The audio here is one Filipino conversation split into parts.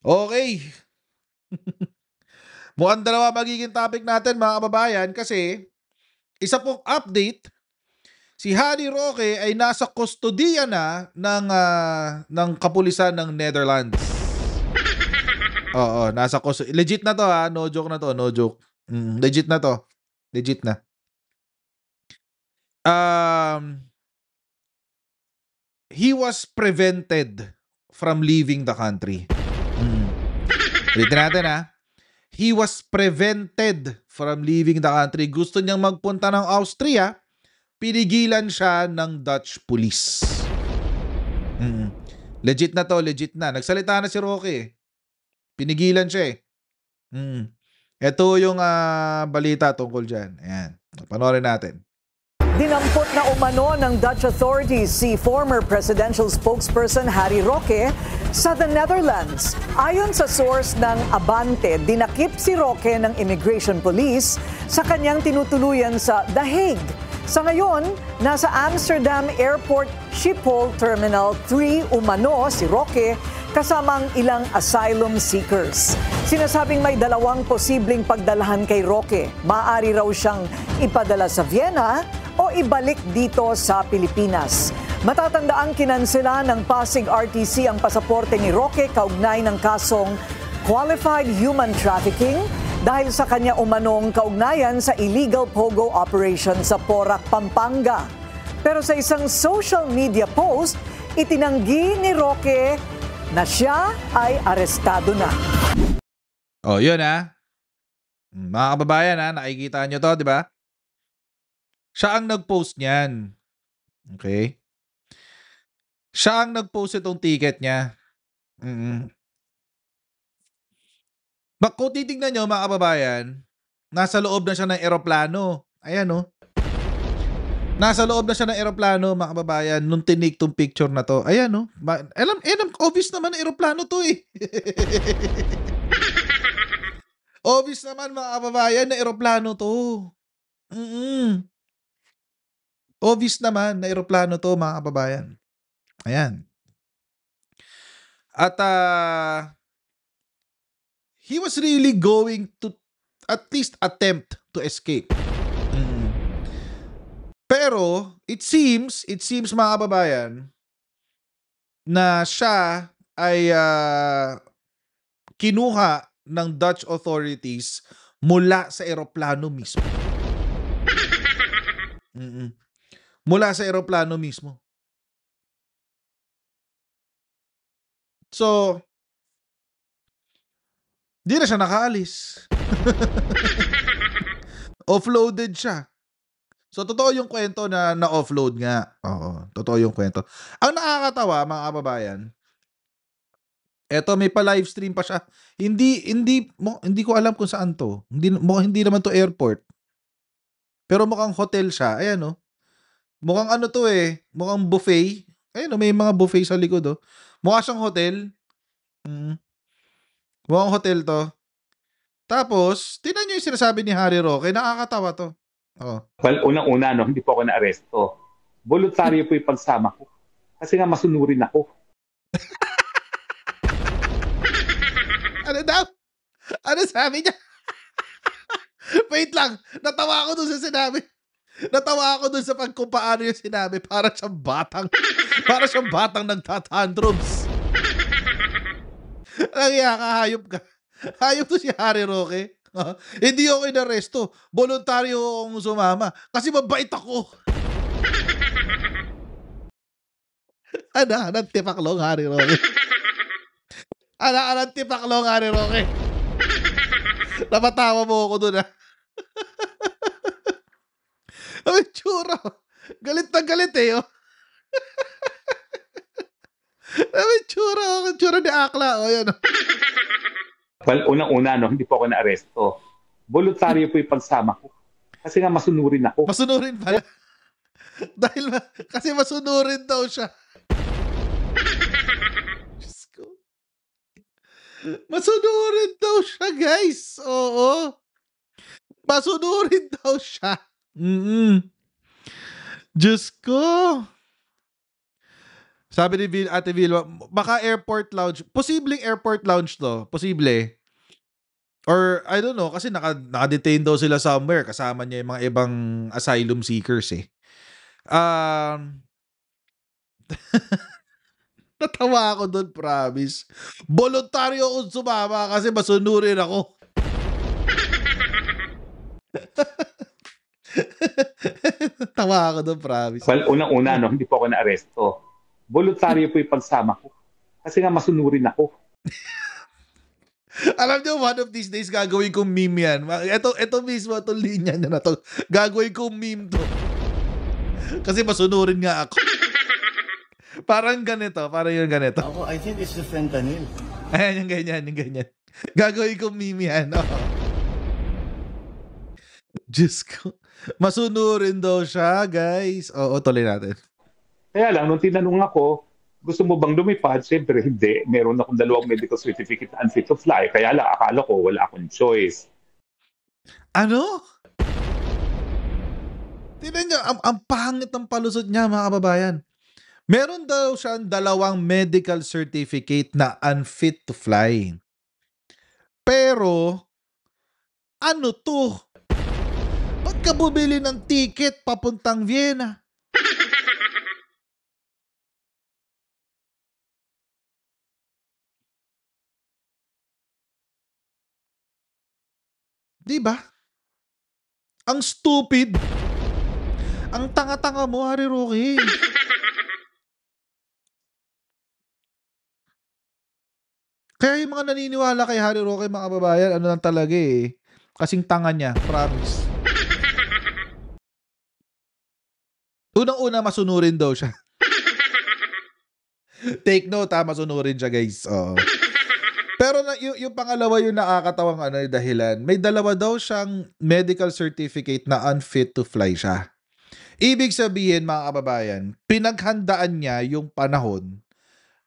Okay. Mukhang dalawa magiging topic natin mga kababayan kasi isa pong update, si Harry Roque ay nasa kustodiya na ng kapulisan ng Netherlands. Oo, nasa legit na to ha, no joke na to, no joke. Legit na to. Legit na. He was prevented from leaving the country. Ulitin natin ha. He was prevented from leaving the country. Gusto niyang magpunta ng Austria, pinigilan siya ng Dutch police. Legit na to, legit na. Nagsalita na si Roque. Pinigilan siya eh. Ito yung balita tungkol dyan. Ayan. Panoorin natin. Dinampot na umano ng Dutch authorities si former presidential spokesperson Harry Roque sa the Netherlands. Ayon sa source ng Abante, dinakip si Roque ng immigration police sa kanyang tinutuluyan sa The Hague. Sa ngayon, nasa Amsterdam Airport Schiphol Terminal 3 umano si Roque kasama ang ilang asylum seekers. Sinasabing may dalawang posibleng pagdalahan kay Roque. Maaari raw siyang ipadala sa Vienna o ibalik dito sa Pilipinas. Matatandaan kinansela ng Pasig RTC ang pasaporte ni Roque kaugnay ng kasong qualified human trafficking dahil sa kanya umanong kaugnayan sa illegal pogo operation sa Porac, Pampanga. Pero sa isang social media post, itinanggi ni Roque na siya ay arestado na. Oh, yun ha. Mga kababayan ha, nakikita nyo to, di ba? Siya ang nag-post niyan. Okay? Siya ang nag-post itong ticket niya. Kung titignan nyo mga kababayan, nasa loob na siya ng eroplano. Ayan oh. Nasa loob na siya ng eroplano mga kababayan nung tinake tong picture na to. Ayan oh. Alam, obvious naman na eroplano to eh. Obvious naman mga kababayan na eroplano to. Obvious naman na eroplano to mga kababayan. Ayan. At he was really going to at least attempt to escape. Pero it seems mga kababayan na siya ay kinuha ng Dutch authorities mula sa eroplano mismo. Mula sa eroplano mismo. So, di na siya nakaalis. Offloaded siya. So, totoo yung kwento na na-offload nga. Oo, totoo yung kwento. Ang nakakatawa, mga kababayan, eto may pa-live stream pa siya. Hindi ko alam kung saan to. Hindi naman to airport. Pero mukhang hotel siya. Ayan oh. Mukhang ano to eh. Mukhang buffet. Ayan oh, may mga buffet sa likod oh. Mukha siyang hotel. Mukhang hotel to. Tapos, tingnan nyo yung sinasabi ni Harry Roque. Nakakatawa to. Oh. Well, unang-una, no, hindi po ako na-aresto. Voluntaryo po yung pagsama ko. Kasi nga masunurin ako. Ano daw? Ano sabi niya? Wait lang. Natawa ako dun sa sinabi. Natawa ako dun sa pagkumpaano yung sinabi. Para siyang batang nagtatantrums. Nagya ka, hayop ka. Hayop to si Harry Roque. Hindi ako inaresto. Voluntaryo akong sumama. Kasi mabait ako. Anong tipaklong Harry Roque? Anong tipaklong Harry Roque? Napatawa mo ako dun Ang tsura. Galit na galit eh. Ang tsura ni Akla. Yan. Well, unang-una, no, hindi po ako na-aresto. Voluntaryo po yung pagsama ko. Kasi nga masunurin ako. Masunurin pala. Dahil kasi masunurin daw siya. Diyos ko. Masunurin daw siya, guys. Oo. Masunurin daw siya. Diyos ko. Sabi ni Ate Vilma, baka airport lounge. Posibleng airport lounge to. Posible. Or, I don't know, kasi naka-detain daw sila somewhere. Kasama niya yung mga ibang asylum seekers eh. Natawa ako doon, promise. Voluntaryo akong sumama kasi masunurin ako. Tawa ako doon, promise. Well, unang-una, no, hindi po ako na-aresto. Voluntaryo po yung pagsama ko. Kasi nga masunurin ako. Alam niyo, one of these days gagawin kong meme yan. Ito mismo, itong linya niya na to. Gagawin kong meme to. Kasi masunurin nga ako. Parang ganito. Ako, I think it's the fentanyl. Ayan, yung ganyan. Gagawin kong meme yan. Oh. Diyos ko. Masunurin daw siya, guys. Oo, tuloy natin. Kaya lang, nung tinanong ako, gusto mo bang lumipad? Siyempre, hindi. Meron akong 2 medical certificate na unfit to fly. Kaya lang, akala ko wala akong choice. Ano? Tignan niyo, ang pangit ng palusot niya, mga kababayan. Meron daw siyang 2 medical certificate na unfit to fly. Pero, ano to? Ba't ka bumili ng ticket papuntang Vienna? Diba? Ang stupid. Ang tanga-tanga mo, Harry Roque. Kaya yung mga naniniwala kay Harry Roque, mga kababayan, ano lang talaga eh. Kasing tanga niya, promise. Unang-una, masunurin daw siya. Take note ha, masunurin siya, guys. Oo. Pero yung pangalawa yung nakakatawang dahilan. May 2 daw siyang medical certificate na unfit to fly siya. Ibig sabihin, mga kababayan, pinaghandaan niya yung panahon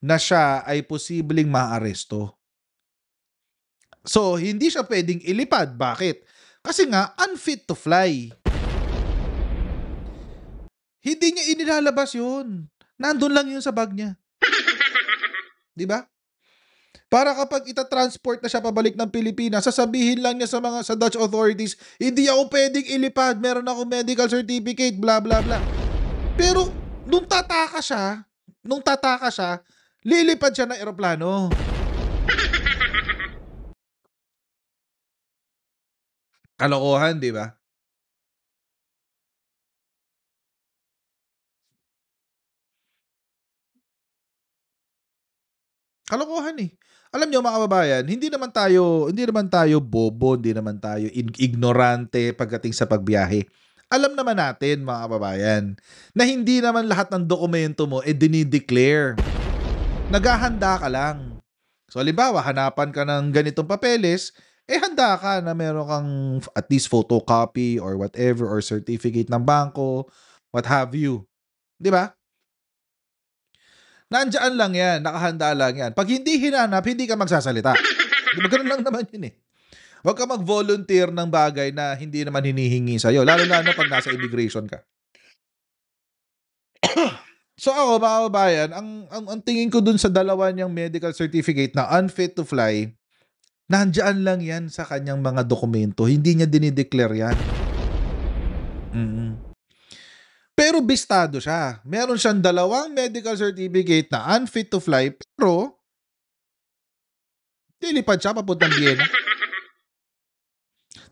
na siya ay posibleng maaresto. So, hindi siya pwedeng ilipad. Bakit? Kasi nga, unfit to fly. Hindi niya inilalabas yun. Nandun lang yun sa bag niya. Diba? Para kapag itatransport na siya pabalik ng Pilipinas, sasabihin lang niya sa Dutch authorities, hindi ako pwedeng ilipad, meron ako medical certificate, bla bla bla. Pero nung tataka siya, lilipad siya ng eroplano. Kalokohan, di ba? Kalokohan eh. Alam niyo, mga kababayan, hindi naman tayo bobo, hindi naman tayo ignorante pagdating sa pagbiyahe. Alam naman natin, mga kababayan, na hindi naman lahat ng dokumento mo dinideclare. Naghahanda ka lang. So, halimbawa, hanapan ka ng ganitong papeles, handa ka na meron kang at least photocopy or whatever or certificate ng bangko, what have you. Di ba? Nandiyan lang yan, nakahanda lang yan. Pag hindi hinanap, hindi ka magsasalita. Di ba, ganun lang naman yun eh. Huwag ka mag-volunteer ng bagay na hindi naman hinihingi sa'yo, lalo na pag nasa immigration ka. So ako, mga kababayan, ang tingin ko dun sa 2 niyang medical certificate na unfit to fly, nandiyan lang yan sa kanyang mga dokumento. Hindi niya dinideclare yan. Pero bistado siya. Meron siyang 2 medical certificate na unfit to fly, pero lilipad siya papuntang Vienna.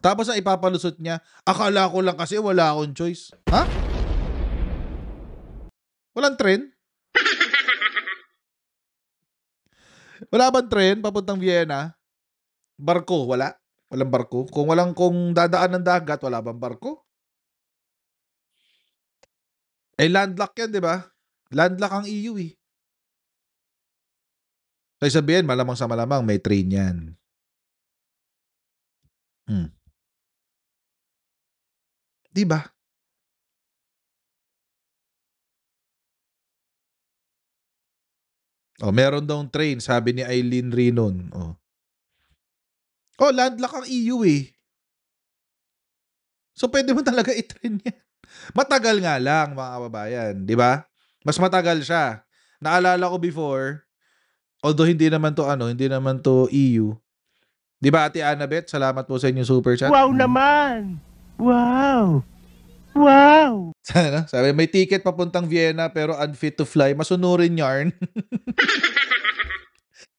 Tapos ang ipapalusot niya, akala ko lang kasi wala akong choice. Ha? Walang tren? Wala bang tren papuntang Vienna? Barko, wala? Walang barko? Kung dadaan ng dagat, wala bang barko? Landlock yan, di ba? Landlock ang EU eh. Kaya sabihin, malamang sa malamang, may train yan. Di ba? Meron daw train, sabi ni Eileen Rinon. Landlock ang EU eh. So, pwede mo talaga i-train yan. Matagal nga lang, mga kababayan. Di ba? Mas matagal siya. naalala ko before, although hindi naman to EU. 'Di ba, Ate Annabeth? Salamat po sa inyong super chat. Wow naman! Wow! Wow! Sabi, may ticket papuntang Vienna pero unfit to fly. Masunurin yarn.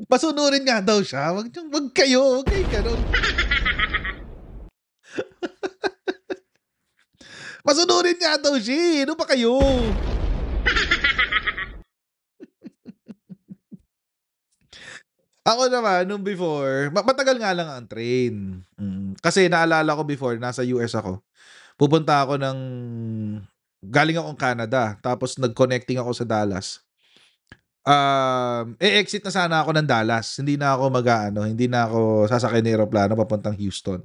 Masunurin nga daw siya. Wag kayo ganun. Masunurin nga daw siya. Ano pa kayo? Ako naman, nung before, matagal nga lang ang train. Kasi naalala ko before, nasa US ako. Pupunta ako galing akong Canada. Tapos nag-connecting ako sa Dallas. Exit na sana ako ng Dallas. Hindi na ako sasakay ng aeroplano papuntang Houston.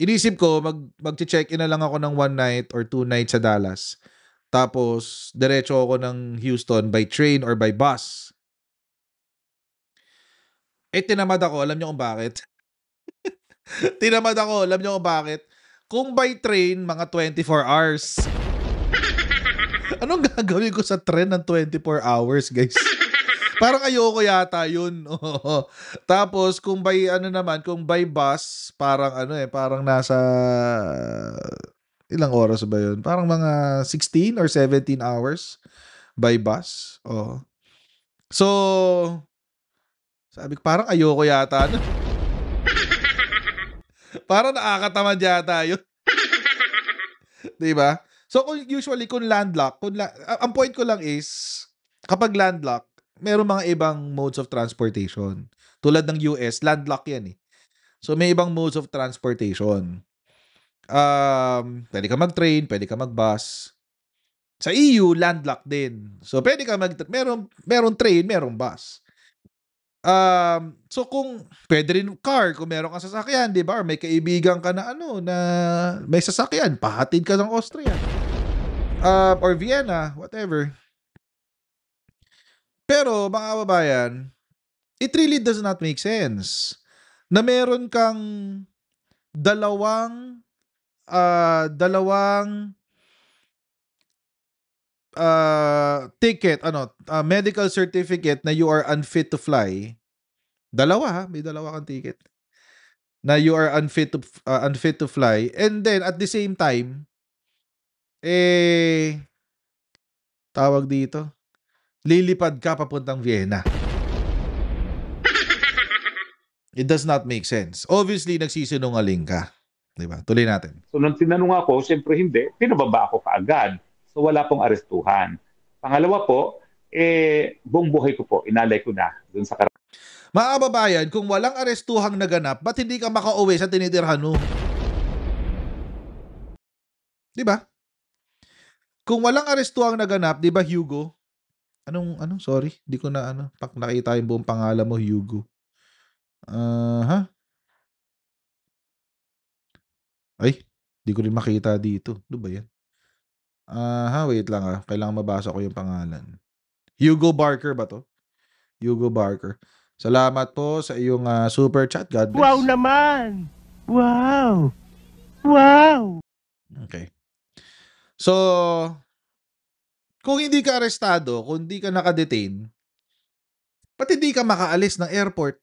Inisip ko, mag-check-in na lang ako ng 1 night or 2 nights sa Dallas. Tapos, diretso ako ng Houston by train or by bus. Tinamad ako. Alam niyo kung bakit? Kung by train, mga 24 hours. Anong gagawin ko sa train ng 24 hours, guys? Parang ayoko yata yun. Tapos, kung by bus, parang nasa ilang oras ba yun? Parang mga 16 or 17 hours by bus. So, sabi ko, parang ayoko yata. Parang nakakatamad yata yun. Diba? So, usually, kung landlock, ang point ko lang is, kapag landlock, meron mga ibang modes of transportation. Tulad ng US, landlock yan eh. So, may ibang modes of transportation. Pwede ka mag-train, pwede ka mag-bus. Sa EU, landlock din. So, pwede ka meron train, meron bus. So, kung pwede rin car, kung meron kang sasakyan, di ba? Or may kaibigan ka na na may sasakyan, pahatid ka ng Austria. Or Vienna, whatever. Pero, mga kababayan, it really does not make sense na meron kang dalawang ticket, medical certificate na you are unfit to fly. May dalawa kang ticket na you are unfit to fly, and then at the same time, tawag dito, lilipad ka papuntang Vienna. It does not make sense. Obviously, nagsisinungaling ka. Diba? Tuloy natin. So nung tinanong ako, siyempre hindi, pinababa ako kaagad. So wala pong arestuhan. Pangalawa po, buong buhay ko po, inalay ko na dun sa mga kababayan, kung walang arestuhang naganap, ba't hindi ka makauwi sa tinitirhan mo? Diba? Kung walang arestuhang naganap, diba Hugo? Sorry, di ko na nakita yung buong pangalan mo, Hugo. Ay, di ko rin makita dito. Ano ba yan? Wait lang kailangan mabasa ko yung pangalan. Hugo Barker ba to? Hugo Barker. Salamat po sa iyong super chat. God bless. Wow naman! Wow! Wow! Okay. So, kung hindi ka arestado, kung hindi ka nakadetain, ba't hindi ka makaalis ng airport?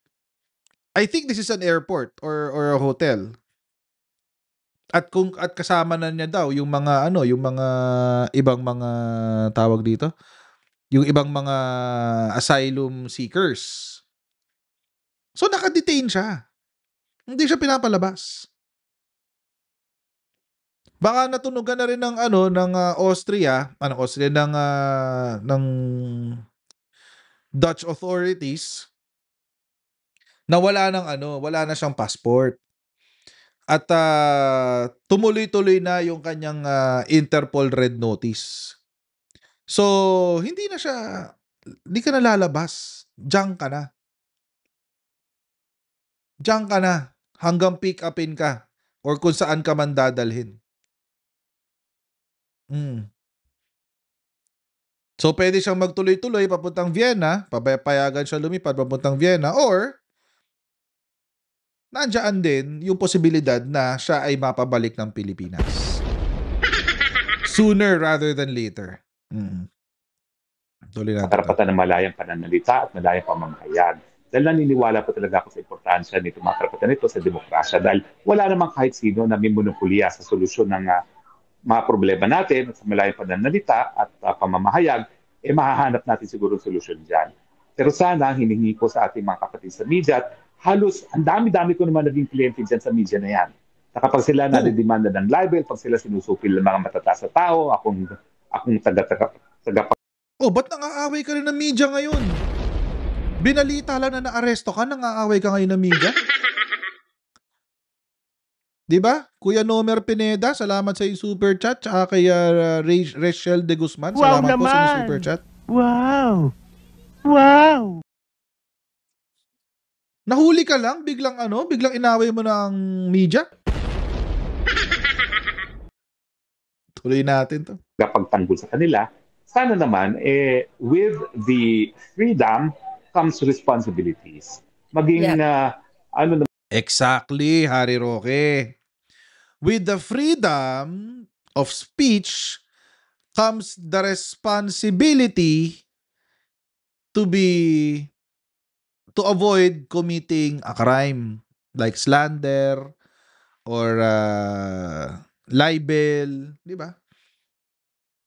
I think this is an airport or a hotel. At kasama na niya daw yung mga ibang mga tawag dito, yung ibang mga asylum seekers. So naka-detain siya. Hindi siya pinapalabas. Baka natunugan na rin ng Austria, ng Dutch authorities na wala na siyang passport. At tumuloy-tuloy na yung kanyang Interpol Red Notice. So, hindi ka na lalabas. Diyan ka na. Hanggang pick upin ka. Or kung saan ka man dadalhin. So, pwede siyang magtuloy-tuloy papuntang Vienna. Papayagan siya lumipad papuntang Vienna. Or, nandiyan din yung posibilidad na siya ay mapabalik ng Pilipinas. Sooner rather than later. Tuloy sa natin 'to. karapatan ng malayang pananalita at malayang pamamahayag. Dahil naniniwala po talaga ako sa importansya nito mga karapatan nito sa demokrasya dahil wala namang kahit sino na may monopolya sa solusyon ng mga problema natin sa malayang pananalita at pamamahayag, mahahanap natin siguro solusyon dyan. Pero sana, hiningi ko sa ating mga kapatid sa media at halos ang dami-dami ko naman naging kliyente dyan sa media na yan. Na kapag sila Oo. nadidemanda ng libel, pag sila sinusupil ng mga matataas na tao, akong taga Oh, ba't nang-aaway ka rin ng media ngayon? Binalita lang na naaresto ka, nang-aaway ka ngayon ng media? 'Di ba? Kuya Nomer Pineda, salamat sa iyong super chat, tsaka kay Rachel De Guzman, Wow salamat po sa inyong super naman! chat. Wow! Wow! Nahuli ka lang, biglang inaway mo na ang media? Tuloy natin 'to. pagtanggol sa kanila, sana naman, with the freedom comes responsibilities. Maging, Exactly, Harry Roque. With the freedom of speech comes the responsibility to avoid committing a crime like slander or libel, 'di ba?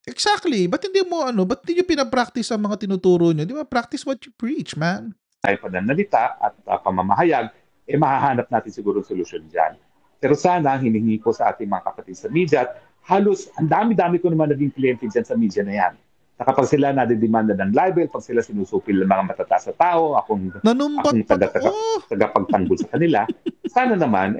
Exactly. Ba't hindi nyo pinapractice ang mga tinuturo nyo? Di ba? Practice what you preach, man. ay pananalita at pamamahayag, mahahanap natin siguro solusyon dyan. Pero sana, hiningi ko sa ating mga kapatid sa media at halos ang dami-dami ko naman naging kliyente dyan sa media na yan. Na kapag sila nadidemanda ng libel, pag sila sinusupil ng mga matataas na tao, akong Nanumbat pa to. tagapagtanggol sa kanila, sana naman,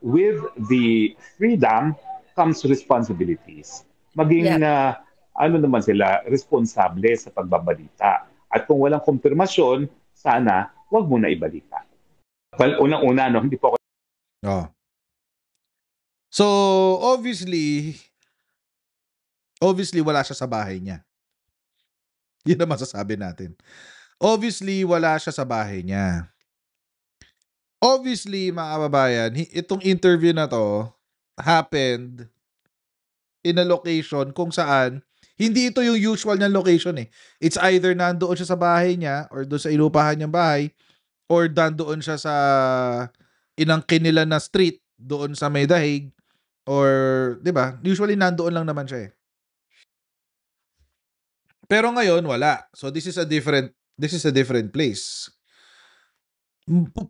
with the freedom comes responsibilities. Maging, naman sila, responsable sa pagbabalita. At kung walang kumpirmasyon, sana wag mo na ibalita. Well, unang-una, hindi po ako Oh. So, obviously, wala siya sa bahay niya. Yun ang masasabi natin. Obviously, wala siya sa bahay niya. Obviously, mga kababayan, itong interview na to happened in a location kung saan hindi ito yung usual niyang location eh. It's either nandoon siya sa bahay niya or doon sa inupahan niyang bahay or nandoon siya sa inangkin nila na street doon sa may Dahig or 'di ba? Usually nandoon lang naman siya eh. Pero ngayon wala. So this is a different place.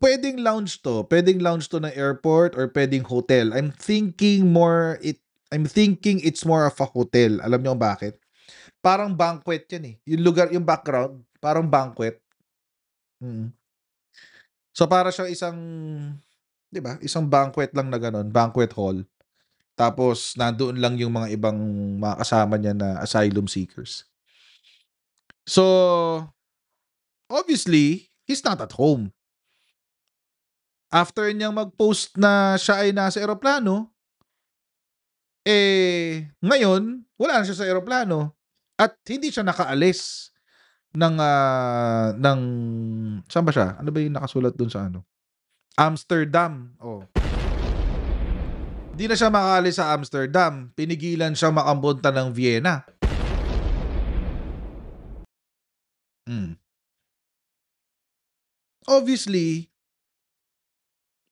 Pwedeng lounge to ng airport or pwedeng hotel. I'm thinking it's more of a hotel. Alam niyo kung bakit? Parang banquet 'yan eh. Yung lugar, yung background, parang banquet. Mm. So para siyang isang, 'di ba? Isang banquet lang na gano'n, banquet hall. Tapos nandoon lang yung mga ibang mga kasama niya na asylum seekers. So obviously, he's not at home. After niyang mag-post na siya ay nasa eroplano, ngayon wala na siya sa eroplano at hindi siya nakaalis ng saan ba siya? Ano ba yung nakasulat dun sa ano? Amsterdam. Oh. Hindi na siya makaalis sa Amsterdam. Pinigilan siya makapunta ng Vienna. Obviously,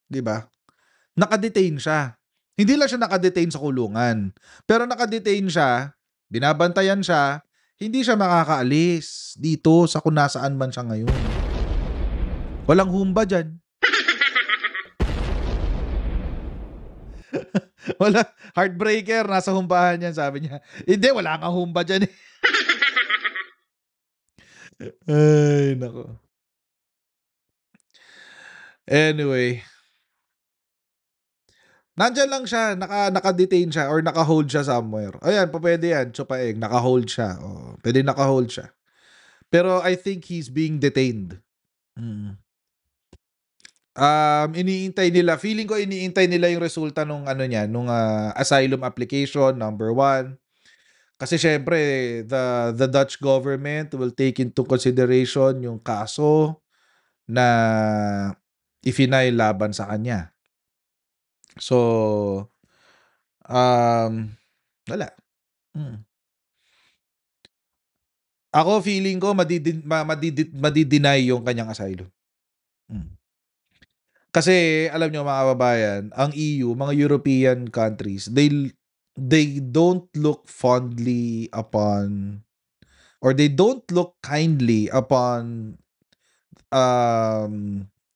'di ba? Naka-detain siya. Hindi lang siya naka-detain sa kulungan, pero naka-detain siya, binabantayan siya, hindi siya makakaalis dito sa kung nasaan man siya ngayon. Walang humba diyan. Wala, heartbreaker, nasa humbahan yan, sabi niya. Hindi, wala kang humba diyan eh. Ay, nako. Anyway, nandyan lang siya, naka-detain siya or naka-hold siya somewhere. Ayan, pwede yan, Chupaeng, naka-hold siya. Oh, pwede naka-hold siya. Pero I think he's being detained. Iniintay nila, feeling ko iniintay nila yung resulta nung asylum application, number 1. Kasi syempre, the Dutch government will take into consideration yung kaso na i-file laban sa kanya. So, wala. Ako feeling ko madi-deny yung kanyang asylum. Kasi alam niyo mga kababayan, ang EU, mga European countries, they don't look fondly upon, or they don't look kindly upon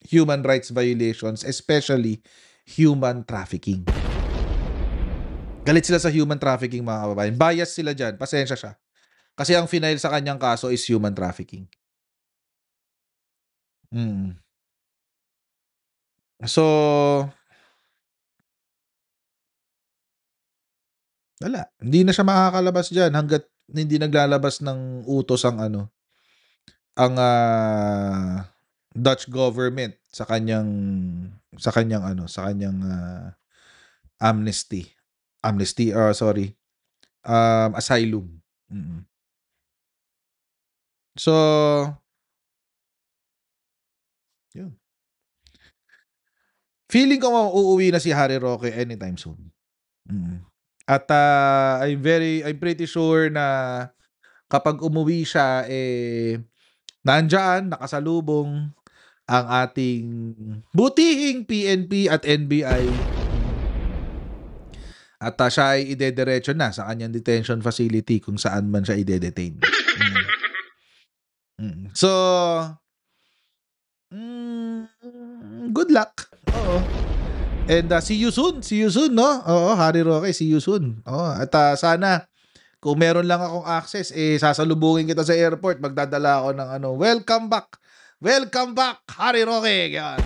human rights violations, especially human trafficking. Galit sila sa human trafficking, mga kababayan. Bias sila dyan. Pasensya siya. Kasi ang final sa kanyang kaso is human trafficking. So, wala. Hindi na siya makakalabas dyan hanggat hindi naglalabas ng utos ang Dutch government sa kanyang amnesty. Asylum. So, yun. Feeling ko uuwi na si Harry Roque anytime soon. At I'm pretty sure na kapag umuwi siya, nandyan, nakasalubong ang ating butihing PNP at NBI. At siya ay idediretso na sa kanyang detention facility kung saan man siya ide-detain. So, good luck. Oo. And see you soon. See you soon, no? Oo, Harry Roque, see you soon. Oo, at sana kung meron lang akong access, sasalubungin kita sa airport, magdadala ako ng welcome back. Welcome back, Harry Roque. Ganyan.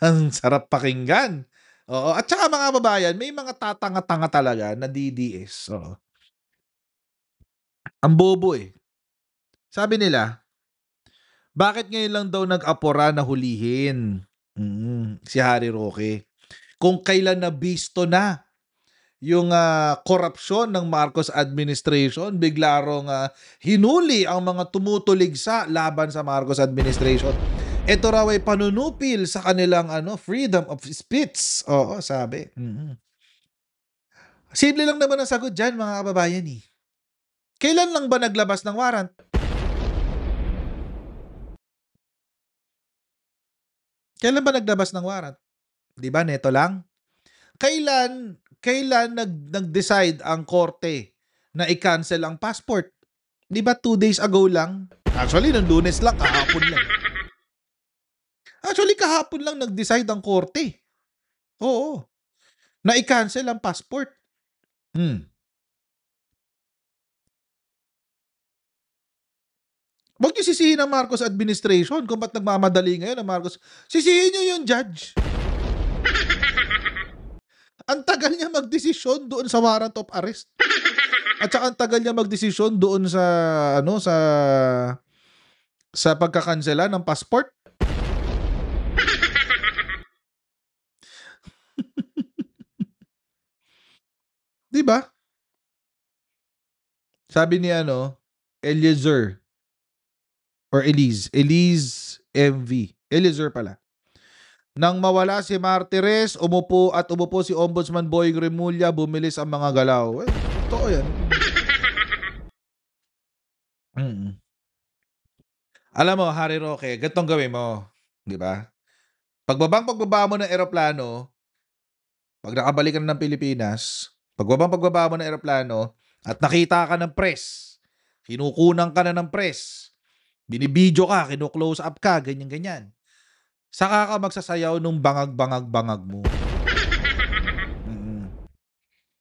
Ang sarap pakinggan. Oo, at saka mga babayan, may mga tatanga-tanga talaga na DDS. Oo. Ang bobo Sabi nila, bakit ngayon lang daw nag-apura na hulihin si Harry Roque? Kung kailan nabisto na yung korupsyon ng Marcos administration, bigla rong hinuli ang mga tumutulig sa laban sa Marcos administration. Ito raw ay panunupil sa kanilang freedom of speech. Oo, sabi. Simple lang naman ang sagot dyan, mga kababayan. Kailan lang ba naglabas ng warrant? Kailan ba naglabas ng warrant? Di ba, neto lang? Kailan nag-decide ang korte na i-cancel ang passport? Di ba 2 days ago lang? Actually, nung Lunes lang, kahapon lang. Actually, kahapon lang nag-decide ang korte. Oo. Na i-cancel ang passport. Huwag niyo sisihin ang Marcos administration kung ba't nagmamadali ngayon ang Marcos. Sisihin niyo yung judge. Ang tagal niya magdesisyon doon sa warrant of arrest. At saka ang tagal niya magdesisyon doon sa sa pagkakansela ng passport. Di ba? Sabi ni Eliezer or Elise MV. Eliezer pala. Nang mawala si Martires, umupo si Ombudsman Boying Remulla, bumilis ang mga galaw. Totoo yan. Alam mo, Harry Roque, ganitong gawin mo. Di ba? Pagbaba mo ng eroplano, pag nakabalik ka na ng Pilipinas, pagbaba mo ng eroplano, at nakita ka ng press, kinukunan ka na ng press, binibidyo ka, kinu-close up ka, ganyan-ganyan. Saka ka magsasayaw nung bangag-bangag-bangag mo.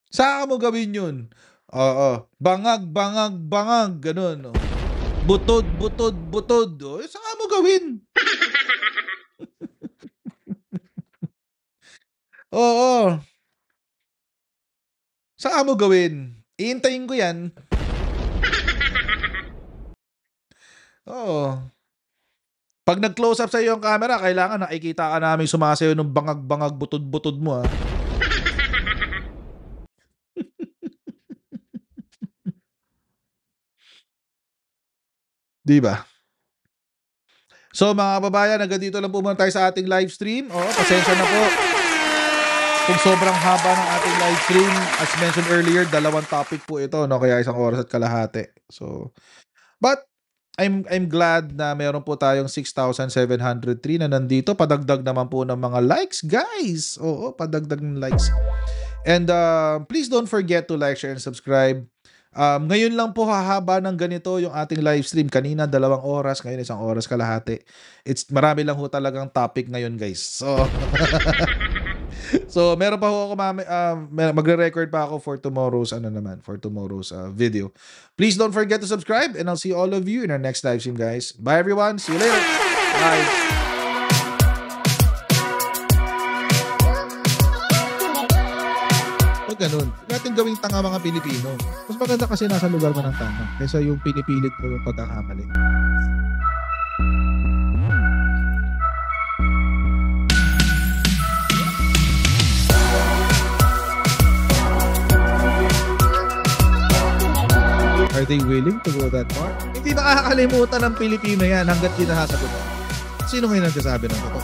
Saka mo gawin yun. Oo. Bangag-bangag-bangag. Ganun. Butod-butod-butod. Saka mo gawin. Oo. Saka mo gawin. Iintayin ko yan. Oo. Pag nag-close up sa iyo ang camera, kailangan nakikita ka namin sumasayaw ng bangag-bangag butod-butod mo. Diba? So mga kababayan, hanggang dito lang po muna tayo sa ating live stream. Pasensya na po. kung sobrang haba ng ating live stream, as mentioned earlier, 2 topic po ito, no? Kaya 1 oras at kalahati. So, but I'm glad na meron po tayong 6,703 na nandito. Padagdag naman po ng mga likes, guys. Oo, padagdag ng likes. And please don't forget to like, share, and subscribe. Ngayon lang po hahaba ng ganito yung ating live stream. Kanina 2 oras, ngayon 1 oras kalahati. Marami lang ho talagang topic ngayon, guys. So meron pa ho ako magre-record pa ako for tomorrow's video. Please don't forget to subscribe, and I'll see all of you in our next live stream, guys. Bye everyone. See you later. Bye. Pag ganun, natin gawing tanga mga Pilipino. Mas maganda kasi nasa lugar mo ng tama kaysa yung pinipilit mo yung pagkakamali. Are they willing to go that far? Hindi makakalimutan ng Pilipino yan hanggat di nasasagot. Sino ngayon nagsasabi ng totoo?